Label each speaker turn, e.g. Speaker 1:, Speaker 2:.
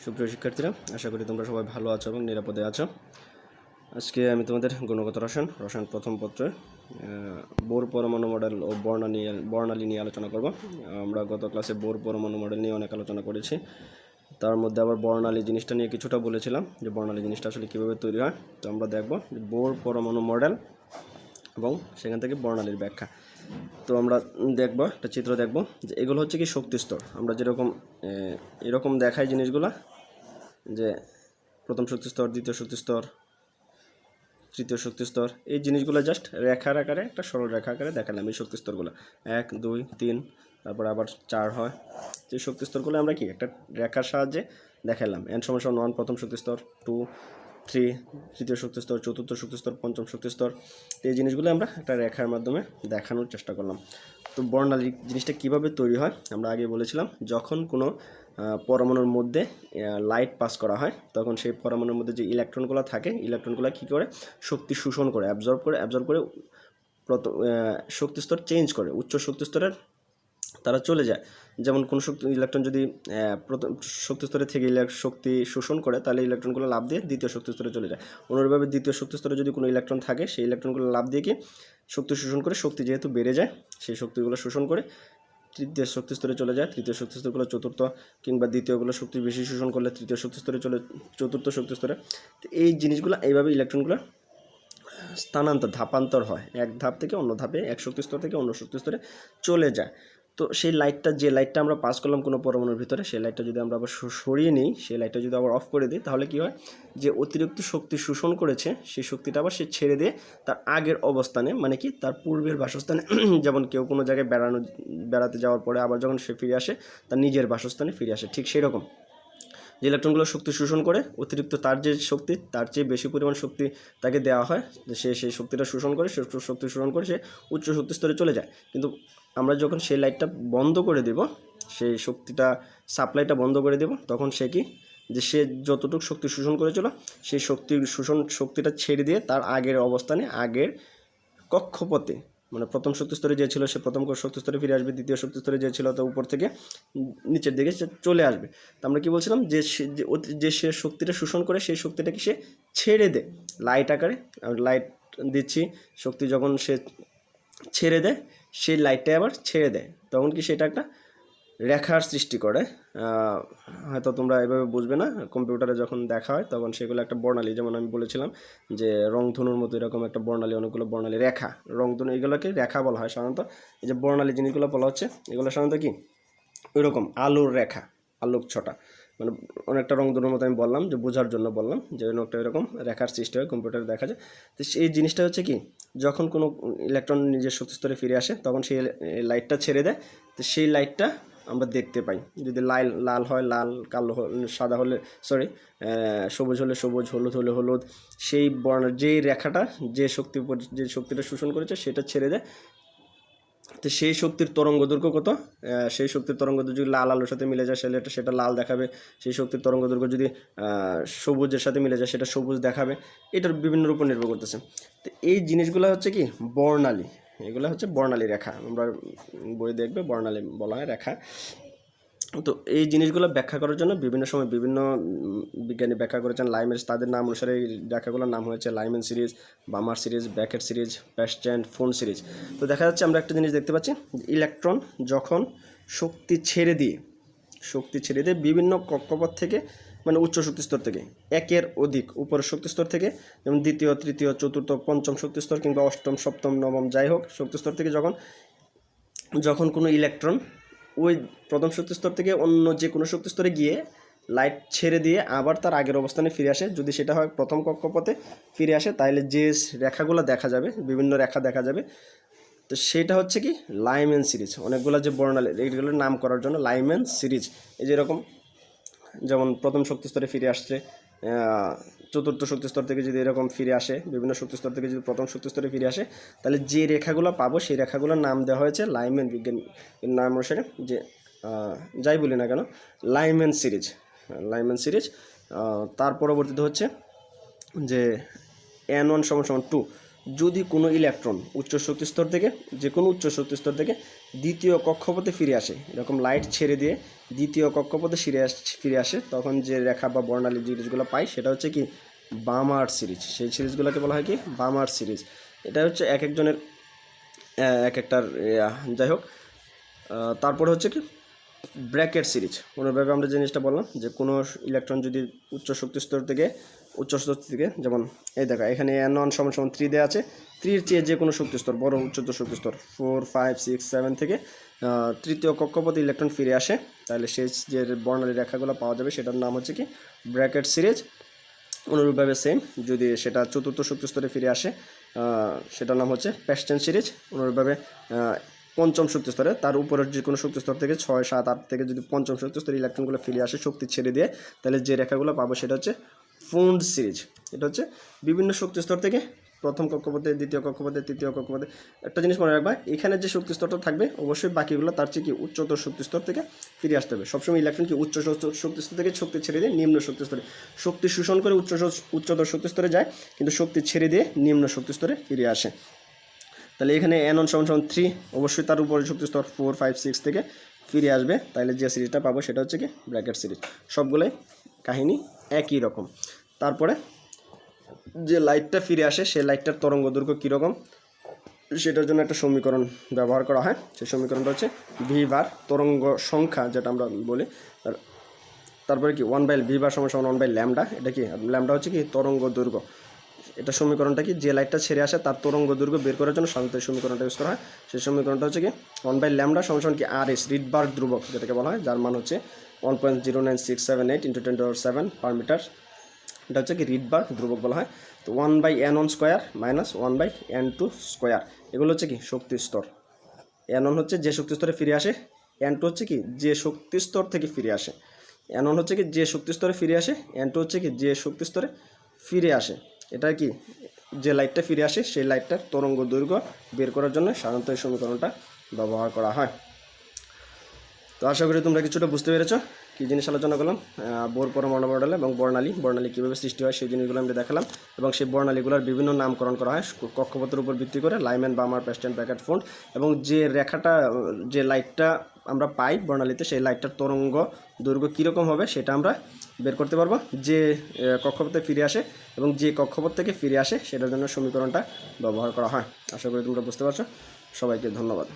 Speaker 1: সুপ্রিয় শিক্ষার্থীরা, আশা করি তোমরা সবাই ভালো আছো এবং নিরাপদে আছো। আজকে আমি তোমাদের গুণগত রসায়ন প্রথম পত্রে বোর পরমাণু মডেল ও বর্ণালী নিয়ে আলোচনা করব। আমরা গত ক্লাসে বোর পরমাণু মডেল নিয়ে অনেক আলোচনা করেছি। তার মধ্যে আবার বর্ণালী জিনিসটা নিয়ে কিছুটা বলেছিলাম, যে বর্ণালী জিনিসটা আসলে কীভাবে তৈরি হয়। তো আমরা দেখব বোর পরমাণু মডেল এবং সেখান থেকে বর্ণালীর ব্যাখ্যা। তো আমরা দেখব একটা চিত্র দেখব যে এগুলো হচ্ছে কি শক্তি স্তর। আমরা যেরকম এরকম দেখাই জিনিসগুলো, যে প্রথম শক্তি স্তর, দ্বিতীয় শক্তি স্তর, তৃতীয় শক্তি স্তর, এই জিনিসগুলো জাস্ট রেখার আকারে, একটা সরল রেখা আকারে দেখালাম। এই শক্তি স্তরগুলো 1, 2, 3, তারপর আবার 4 হয়। যে শক্তি স্তরগুলো আমরা কি একটা রেখার সাহায্যে দেখালাম। n=1 প্রথম শক্তি স্তর, 2, 3 তৃতীয় শক্তি স্তর, চতুর্থ শক্তি স্তর, পঞ্চম শক্তি স্তর। এই জিনিসগুলো আমরা একটা রেখার মাধ্যমে দেখানোর চেষ্টা করলাম। তো বর্ণালী জিনিসটা কিভাবে তৈরি হয় আমরা আগে বলেছিলাম, যখন কোনো পরমাণুর মধ্যে লাইট পাস করা হয়, তখন সেই পরমাণুর মধ্যে যে ইলেকট্রনগুলো থাকে, ইলেকট্রনগুলো কী করে শক্তি শোষণ করে, অ্যাবজর্ব করে শক্তি স্তর চেঞ্জ করে, উচ্চ শক্তি স্তরের তারা চলে যায়। যেমন কোনো ইলেকট্রন যদি প্রথম শক্তি স্তরে থেকে শক্তি শোষণ করে, তাহলে ইলেকট্রনগুলো লাভ দিয়ে দ্বিতীয় শক্তি স্তরে চলে যায়। অনুরূপভাবে দ্বিতীয় শক্তি স্তরে যদি কোনো ইলেকট্রন থাকে, সেই ইলেকট্রনগুলো লাভ দিয়ে কি শক্তি শোষণ করে, শক্তি যেহেতু বেড়ে যায় সেই শক্তিগুলো শোষণ করে তৃতীয় শক্তি স্তরে চলে যায়। তৃতীয় শক্তি স্তরগুলো চতুর্থ কিংবা দ্বিতীয়গুলো শক্তি বেশি শোষণ করলে তৃতীয় শক্তি স্তরে চতুর্থ শক্তি স্তরে। তো এই জিনিসগুলো এইভাবে ইলেকট্রনগুলো ধাপান্তর হয়, এক ধাপ থেকে অন্য ধাপে, এক শক্তি স্তর থেকে অন্য শক্তি স্তরে চলে যায়। তো সেই যে লাইটটা আমরা পাস করলাম কোনো পরমাণুর ভিতরে, সেই লাইটটা যদি আমরা আবার সরিয়ে নিই, সেই লাইটটা যদি আবার অফ করে দিই, তাহলে কি হয়, যে অতিরিক্ত শক্তি শোষণ করেছে সেই শক্তিটা আবার সে ছেড়ে দিয়ে তার আগের অবস্থানে, মানে কি তার পূর্বের বাসস্থানে যেমন কেউ কোনো জায়গায় বেড়াতে যাওয়ার পরে আবার যখন সে ফিরে আসে, তার নিজের বাসস্থানে ফিরে আসে, ঠিক সেই রকম যে ইলেকট্রনগুলো শক্তি শোষণ করে, অতিরিক্ত তার যে শক্তি, তার চেয়ে বেশি পরিমাণ শক্তি তাকে দেওয়া হয়, সে সেই শক্তিটা শোষণ করে, শক্তি শোষণ করে সে উচ্চ শক্তি স্তরে চলে যায়। কিন্তু আমরা যখন সেই লাইটটা বন্ধ করে দেব, সেই শক্তিটা সাপ্লাইটা বন্ধ করে দেব, তখন সে কি, যে সে যতটুকু শক্তি শোষণ করেছিল সেই শক্তিটা ছেড়ে দিয়ে তার আগের অবস্থানে, আগের কক্ষপথে, মানে প্রথম শক্তি স্তরে যে ছিল সে প্রথম শক্তি স্তরে ফিরে আসবে, দ্বিতীয় শক্তি স্তরে যে ছিল তা উপর থেকে নিচের দিকে সে চলে আসবে। তো আমরা কি বলছিলাম, যে সে শক্তিটা শোষণ করে সেই শক্তিটাকে সে ছেড়ে দেয় লাইট আকারে। লাইট দিচ্ছি, শক্তি যখন সে ছেড়ে দেয়, সেই লাইটটাই আবার ছেড়ে দেয়, তখন কি সেটা একটা রেখার সৃষ্টি করে। হয়তো তোমরা এভাবে বুঝবে না, কম্পিউটারে যখন দেখা হয় তখন সেগুলো একটা বর্ণালী, যেমন আমি বলেছিলাম যে রংধনুর মতো এরকম একটা বর্ণালী, অনেকগুলো বর্ণালী রেখা, রংধনু, এগুলোকে রেখা বলা হয় সাধারণত। এই যে বর্ণালী জিনিসগুলো বলা হচ্ছে, এগুলো সাধারণত কি ওইরকম আলোর রেখা, আলোক ছটা, মানে অনেকটা রংধনুর মতো আমি বললাম, যে বোঝার জন্য বললাম, যে একটা এরকম রেখার সৃষ্টি হয়, কম্পিউটারে দেখা যায়। তো এই জিনিসটা হচ্ছে কি, যখন কোনো ইলেকট্রন নিজের শক্তি স্তরে ফিরে আসে, তখন সেই লাইটটা ছেড়ে দেয়। তো সেই লাইটটা আমরা দেখতে পাই, যদি লাল হয় লাল, কালো সাদা হলে সবুজ হলে সবুজ, হলুদ হলে হলুদ, সেই যেই রেখাটা যে শক্তিটা শোষণ করেছে সেটা ছেড়ে দেয়। তো সেই শক্তির তরঙ্গ দৈর্ঘ্য কত, সেই শক্তির তরঙ্গ দৈর্ঘ্য যদি লাল আলোর সাথে মিলে যায় সেটা লাল দেখাবে, সেই শক্তির তরঙ্গ দৈর্ঘ্য যদি সবুজের সাথে মিলে যায় সেটা সবুজ দেখাবে। এটার বিভিন্ন উপর নির্ভর করতেছে। তো এই জিনিসগুলো হচ্ছে কি বর্ণালী, এগুলো হচ্ছে বর্ণালী রেখা। আমরা বই দেখবে বর্ণালী বলা হয় রেখা। তো এই জিনিসগুলো ব্যাখ্যা করার জন্য বিভিন্ন সময় বিভিন্ন বিজ্ঞানী ব্যাখ্যা করেছেন। লাইমেন্স, তাদের নাম অনুসারে এই রেখাগুলোর নাম হয়েছে Lyman series, Balmer series, Brackett series, প্যাস্ট্যান্ড, ফোন সিরিজ। তো দেখা যাচ্ছে আমরা একটা জিনিস দেখতে পাচ্ছি, ইলেকট্রন যখন শক্তি ছেড়ে দিয়ে বিভিন্ন কক্ষপথ থেকে, মানে উচ্চ শক্তি স্তর থেকে, একের অধিক উপরের শক্তি স্তর থেকে, যেমন দ্বিতীয়, তৃতীয়, চতুর্থ, পঞ্চম শক্তি স্তর কিংবা অষ্টম, সপ্তম, নবম, যাই হোক শক্তি স্তর থেকে যখন কোনো ইলেকট্রন ওই প্রথম শক্তি স্তর থেকে অন্য যে কোনো শক্তি স্তরে গিয়ে লাইট ছেড়ে দিয়ে আবার তার আগের অবস্থানে ফিরে আসে, যদি সেটা হয় প্রথম কক্ষপথে ফিরে আসে, তাহলে যে রেখাগুলো দেখা যাবে, বিভিন্ন রেখা দেখা যাবে, তো সেটা হচ্ছে কি লাইমেন সিরিজ। অনেকগুলো যে বর্ণালী, এইগুলোর নাম করার জন্য লাইমেন সিরিজ। এই যেরকম, যেমন প্রথম শক্তি স্তরে ফিরে আসছে, চতুর্থ শক্তি স্তর থেকে যদি এরকম ফিরে আসে, বিভিন্ন শক্তি স্তর থেকে যদি প্রথম শক্তি স্তরে ফিরে আসে, তাহলে যে রেখাগুলো পাবো সেই রেখাগুলোর নাম দেওয়া হয়েছে লাইমেন, বিজ্ঞান নাম অনুসারে, যে যাই বলি না কেন লাইমেন সিরিজ। তার পরবর্তীতে হচ্ছে যে n1 = 2, যদি কোনো ইলেকট্রন উচ্চ শক্তি স্তর থেকে যে কোনো উচ্চ শক্তি স্তর থেকে দ্বিতীয় কক্ষপথে ফিরে আসে, এরকম লাইট ছেড়ে দিয়ে দ্বিতীয় কক্ষপথে ফিরে আসে, তখন যে রেখা বা বর্ণালী জিনিসগুলো পাই সেটা হচ্ছে কি বামার সিরিজ। সেই সিরিজগুলোকে বলা হয় কি বামার সিরিজ। এটা হচ্ছে এক একজনের এক একটার যাই হোক। তারপরে হচ্ছে কি ব্র্যাকেট সিরিজ। কোনোভাবে আমরা জিনিসটা বললাম যে কোনো ইলেকট্রন যদি উচ্চ শক্তি স্তর থেকে যেমন এই দেখা এখানে N1 = 3 দেওয়া আছে, 3-র চেয়ে যে কোনো শক্তি স্তর বড় উচ্চতর শক্তি স্তর 4, 5, 6, 7 থেকে তৃতীয় কক্ষপথে ইলেকট্রন ফিরে আসে, তাহলে সেই যে বর্ণালী রেখাগুলো পাওয়া যাবে সেটার নাম হচ্ছে কি ব্র্যাকেট সিরিজ। অনুরূপভাবে সেম যদি সেটা চতুর্থ শক্তি স্তরে ফিরে আসে সেটার নাম হচ্ছে প্যাস্টেন সিরিজ। অনুরূপভাবে পঞ্চম শক্তি স্তরে তার উপরের যে কোনো শক্তি স্তর থেকে 6, 7, 8 থেকে যদি পঞ্চম শক্তি স্তরে ইলেকট্রনগুলো ফিরে আসে শক্তি ছেড়ে দিয়ে, তাহলে যে রেখাগুলো পাবো সেটা হচ্ছে ফুন্ড সিরিজ। এটা হচ্ছে বিভিন্ন শক্তি স্তর থেকে প্রথম কক্ষপথে, দ্বিতীয় কক্ষপথে, তৃতীয় কক্ষপথে। একটা জিনিস মনে রাখবা, এখানে যে শক্তি স্তরটা থাকবে অবশ্যই বাকিগুলো তার চেয়ে কি উচ্চতর শক্তি স্তর থেকে ফিরে আসতে হবে। সবসময় ইলেকট্রন কি উচ্চ শক্তি স্তর থেকে শক্তি ছেড়ে দিয়ে নিম্ন শক্তি স্তরে শক্তি শোষণ করে উচ্চতর শক্তি স্তরে যায়, কিন্তু শক্তি ছেড়ে দিয়ে নিম্ন শক্তি স্তরে ফিরে আসে। তাহলে এখানে N1 = 3, অবশ্যই তার উপরে শক্তি স্তর 4, 5, 6 থেকে ফিরে আসবে, তাহলে যে সিরিজটা পাবো সেটা হচ্ছে কি ব্র্যাকেট সিরিজ। সবগুলোই কাহিনী একই রকম। তারপরে যে লাইটটা ফিরে আসে সেই লাইটটার তরঙ্গ দৈর্ঘ্য কীরকম সেটার জন্য একটা সমীকরণ ব্যবহার করা হয়। সেই সমীকরণটা হচ্ছে ভি বার তরঙ্গ সংখ্যা যেটা আমরা বলি। তারপরে কি 1/v বার = 1/λ। এটা কি ল্যামডা হচ্ছে কি তরঙ্গ দৈর্ঘ্য। এটা সমীকরণটা কি যে লাইটটা ছেড়ে আসে তার তরঙ্গ দৈর্ঘ্য বের করার জন্য সাধারণত এই সমীকরণটা ইউজ করা হয়। সেই সমীকরণটা হচ্ছে কি 1/λ = কি RS রিডবার্গ ধ্রুবক যেটাকে বলা হয়, যার মান হচ্ছে 1.09678 × 10⁷ পার মিটার। এটা হচ্ছে কি রিডবার্গ ধ্রুবক বলা হয়। তো 1/n1² - 1/n2², এগুলো হচ্ছে কি শক্তি স্তর। N1 হচ্ছে যে শক্তি স্তরে ফিরে আসে, N2 হচ্ছে কি যে শক্তি স্তর থেকে ফিরে আসে। N1 হচ্ছে কি যে শক্তি স্তরে ফিরে আসে, N2 হচ্ছে কি যে শক্তি স্তরে ফিরে আসে। এটা কি যে লাইটটা ফিরে আসে সেই লাইটটার তরঙ্গ দৈর্ঘ্য বের করার জন্য সাধারণত এই সমীকরণটা ব্যবহার করা হয়। তো আশা করি তোমরা কিছুটা বুঝতে পেরেছো কী জিনিস আলোচনা করলাম। বোর পরমাণু মডেল এবং বর্ণালী কীভাবে সৃষ্টি হয় সেই জিনিসগুলো আমরা দেখালাম, এবং সেই বর্ণালীগুলোর বিভিন্ন নামকরণ করা হয় কক্ষপথের উপর ভিত্তি করে, লাইম্যান, বামার, প্যাস্টেন, ব্র্যাকেট, ফুন্ড। এবং যে রেখাটা যে লাইটটা আমরা পাই বর্ণালীতে সেই লাইটটার তরঙ্গ দৈর্ঘ্য কীরকম হবে সেটা আমরা বের করতে পারবো যে কক্ষপথে ফিরে আসে, এবং যে কক্ষপথ থেকে ফিরে আসে সেটার জন্য সমীকরণটা ব্যবহার করা হয়। আশা করি তোমরা বুঝতে পারছো। সবাইকে ধন্যবাদ।